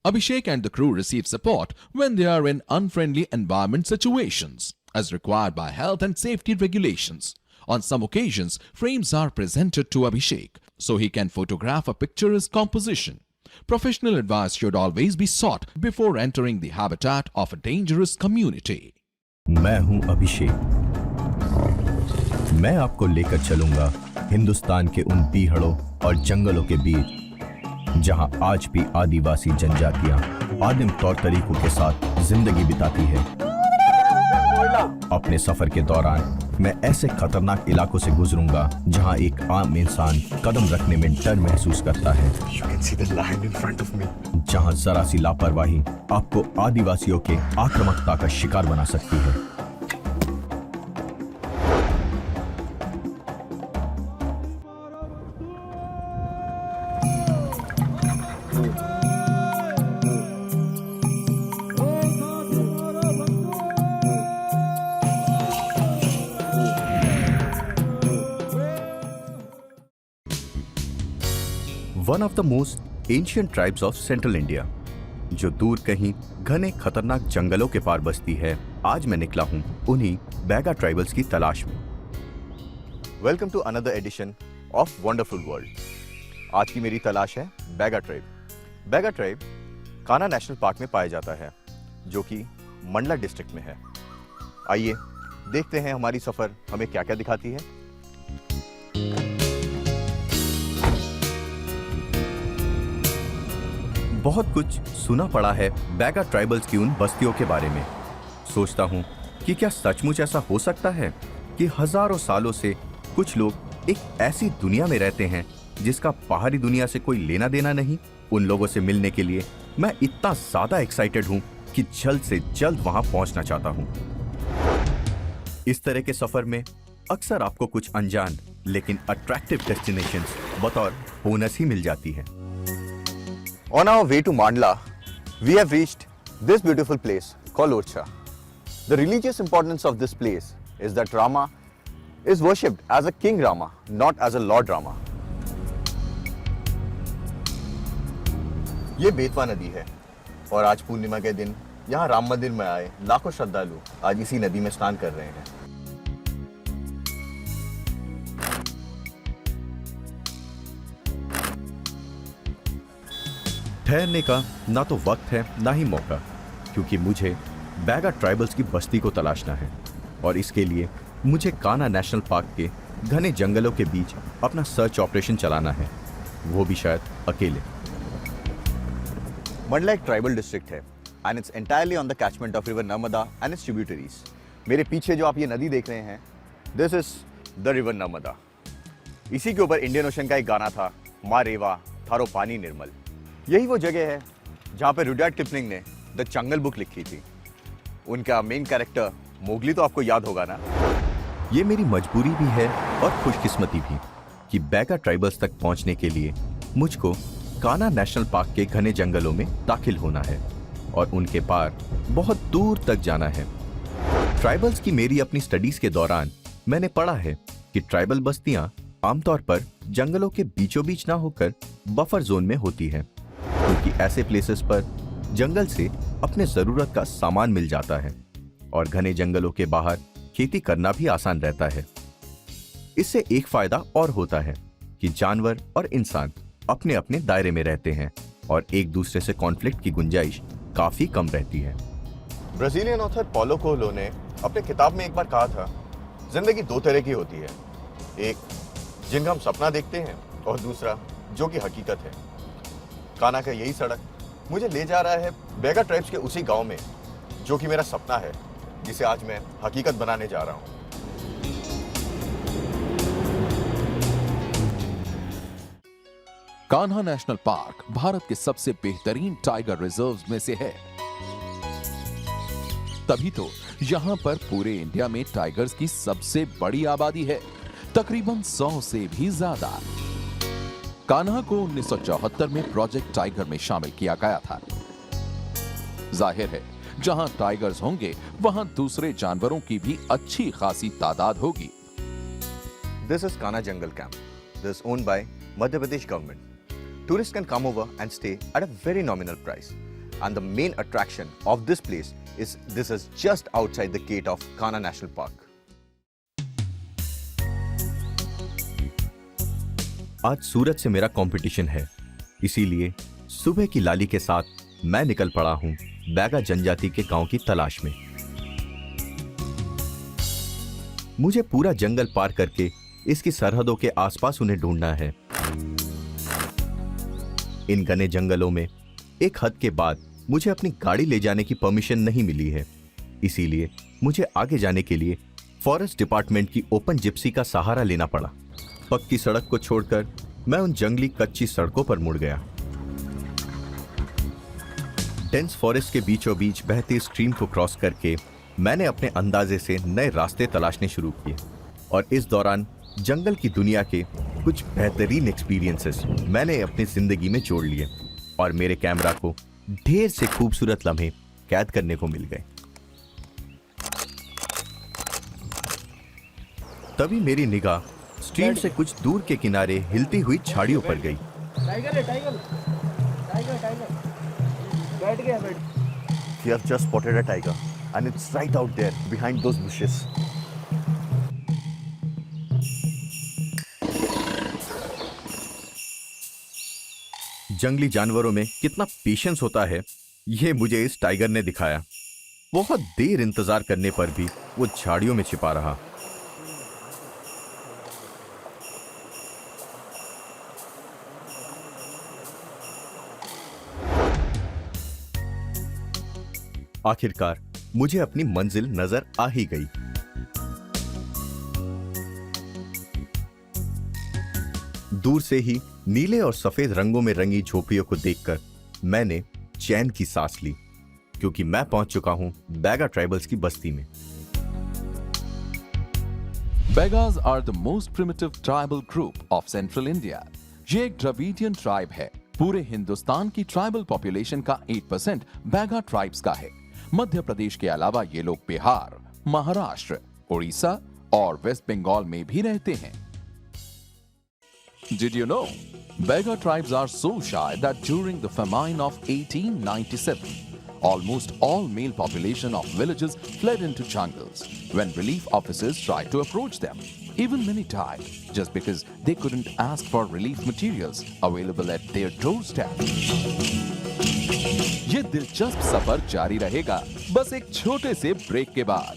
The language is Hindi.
Abhishek and the crew receive support when they are in unfriendly environment situations, as required by health and safety regulations. On some occasions, frames are presented to Abhishek so he can photograph a picturesque composition. Professional advice should always be sought before entering the habitat of a dangerous community. मैं हूं अभिषेक। मैं आपको लेकर चलूंगा हिंदुस्तान के उन पीहड़ों और जंगलों के बीच जहां आज भी आदिवासी जनजातियां आदिम तौर तरीकों के साथ जिंदगी बिताती है। अपने सफर के दौरान मैं ऐसे खतरनाक इलाकों से गुजरूंगा जहां एक आम इंसान कदम रखने में डर महसूस करता है। You can see the lion in front of me. जहां जरा सी लापरवाही आपको आदिवासियों के आक्रामकता का शिकार बना सकती है। One of the most ancient tribes of central India, जो दूर कहीं घने खतरनाक जंगलों के पार बसती है, आज मैं निकला हूं उन्हीं बैगा ट्राइबल्स की तलाश में। Welcome to another edition of wonderful world. आज की मेरी तलाश है Baiga tribe. Baiga tribe Kanha National Park में पाया जाता है, जो कि मंडला डिस्ट्रिक्ट में है। आइए देखते हैं हमारी सफर हमें क्या क्या दिखाती है। बहुत कुछ सुना पड़ा है बैगा ट्राइबल्स की उन बस्तियों के बारे में। सोचता हूँ कि क्या सचमुच ऐसा हो सकता है कि हजारों सालों से कुछ लोग एक ऐसी दुनिया में रहते हैं जिसका बाहरी दुनिया से कोई लेना देना नहीं। उन लोगों से मिलने के लिए मैं इतना ज्यादा एक्साइटेड हूँ कि जल्द से जल्द वहां पहुंचना चाहता हूँ। इस तरह के सफर में अक्सर आपको कुछ अनजान लेकिन अट्रैक्टिव डेस्टिनेशंस बतौर बोनस ही मिल जाती है। On our way to Mandla, we have reached this beautiful place called Orcha. The religious importance of this place is that Rama is worshipped as a King Rama, not as a Lord Rama. ये बेतवा नदी है और आज पूर्णिमा के दिन यहाँ राम मंदिर में आए लाखों श्रद्धालु आज इसी नदी में स्नान कर रहे हैं। ठहरने का ना तो वक्त है ना ही मौका, क्योंकि मुझे बैगा ट्राइबल्स की बस्ती को तलाशना है और इसके लिए मुझे कान्हा नेशनल पार्क के घने जंगलों के बीच अपना सर्च ऑपरेशन चलाना है, वो भी शायद अकेले। मंडला एक ट्राइबल डिस्ट्रिक्ट है and it's entirely on the catchment of river Narmada and it's tributaries. मेरे पीछे जो आप ये नदी देख रहे हैं, this is the river Narmada. इसी के ऊपर इंडियन ओशन का एक गाना था, माँ रेवा थारो पानी निर्मल। यही वो जगह है जहाँ पे रुडयार्ड किपलिंग ने द जंगल बुक लिखी थी। उनका मेन कैरेक्टर मोगली तो आपको याद होगा ना। ये मेरी मजबूरी भी है और खुशकिस्मती भी कि बैगा ट्राइबल्स तक पहुंचने के लिए मुझको कान्हा नेशनल पार्क के घने जंगलों में दाखिल होना है और उनके पार बहुत दूर तक जाना है। ट्राइबल्स की मेरी अपनी स्टडीज के दौरान मैंने पढ़ा है कि ट्राइबल बस्तियां आमतौर पर जंगलों के बीचों बीच ना होकर बफर जोन में होती है, क्योंकि ऐसे प्लेसेस पर जंगल से अपने जरूरत का सामान मिल जाता है और घने जंगलों के बाहर खेती करना भी आसान रहता है। इससे एक फायदा और होता है कि जानवर और इंसान अपने अपने दायरे में रहते हैं और एक दूसरे से कॉन्फ्लिक्ट की गुंजाइश काफी कम रहती है। ब्राजीलियन ऑथर पॉलो कोएल्हो ने अपने किताब में एक बार कहा था, जिंदगी दो तरह की होती है, एक जिनका हम सपना देखते हैं और दूसरा जो कि हकीकत है। कान्हा का यही सड़क मुझे ले जा रहा है बैगा ट्राइब्स के उसी गांव में जो कि मेरा सपना है, जिसे आज मैं हकीकत बनाने जा रहा हूं। कान्हा नेशनल पार्क भारत के सबसे बेहतरीन टाइगर रिजर्व्स में से है। तभी तो यहां पर पूरे इंडिया में टाइगर्स की सबसे बड़ी आबादी है, तकरीबन 100 से भी ज्यादा। कान्हा को 1974 में प्रोजेक्ट टाइगर में शामिल किया गया था। जाहिर है, जहां टाइगर्स होंगे वहां दूसरे जानवरों की भी अच्छी खासी तादाद होगी। This is Kanha Jungle Camp. This is owned by Madhya Pradesh government. Tourists can come over and stay at a very nominal price. And the main attraction of this place is this is just outside the gate of Kanha National Park. आज सूरत से मेरा कंपटीशन है, इसीलिए सुबह की लाली के साथ मैं निकल पड़ा हूं बैगा जनजाति के गांव की तलाश में। मुझे पूरा जंगल पार करके इसकी सरहदों के आसपास उन्हें ढूंढना है। इन घने जंगलों में एक हद के बाद मुझे अपनी गाड़ी ले जाने की परमिशन नहीं मिली है, इसीलिए मुझे आगे जाने के लिए फॉरेस्ट डिपार्टमेंट की ओपन जिप्सी का सहारा लेना पड़ा। पक्की सड़क को छोड़कर मैं उन जंगली कच्ची सड़कों पर मुड़ गया। डेंस फॉरेस्ट के बीचों बीच बहती स्ट्रीम को क्रॉस करके मैंने अपने अंदाजे से नए रास्ते तलाशने शुरू किए और इस दौरान जंगल की दुनिया के कुछ बेहतरीन एक्सपीरियंसेस मैंने अपनी जिंदगी में जोड़ लिए और मेरे कैमरा को ढेर से खूबसूरत लम्हे कैद करने को मिल गए। तभी मेरी निगाह स्ट्रीम से कुछ दूर के किनारे हिलती हुई झाड़ियों पर गई। टाइगर है, टाइगर टाइगर बैठ गया बैठ। We have just spotted a tiger and it's right out there behind those bushes. जंगली जानवरों में कितना पेशेंस होता है, यह मुझे इस टाइगर ने दिखाया। बहुत देर इंतजार करने पर भी वो झाड़ियों में छिपा रहा। आखिरकार मुझे अपनी मंजिल नजर आ ही गई। दूर से ही नीले और सफेद रंगों में रंगी झोपड़ियों को देखकर मैंने चैन की सांस ली, क्योंकि मैं पहुंच चुका हूं बैगा ट्राइबल्स की बस्ती में। Begas are the most primitive tribal group of Central India. ये एक द्रविडियन ट्राइब है। पूरे हिंदुस्तान की ट्राइबल पॉपुलेशन का 8% बैगा ट्राइब्स का है। मध्य प्रदेश के अलावा ये लोग बिहार, महाराष्ट्र, उड़ीसा और वेस्ट बंगाल में भी रहते हैं। Did you know? Bega tribes are so shy that during the famine of 1897, almost all male population of villages fled into jungles when relief officers tried to approach them. Even many died just because they couldn't ask for relief materials available at their doorstep. ये दिलचस्प सफर जारी रहेगा बस एक छोटे से ब्रेक के बाद।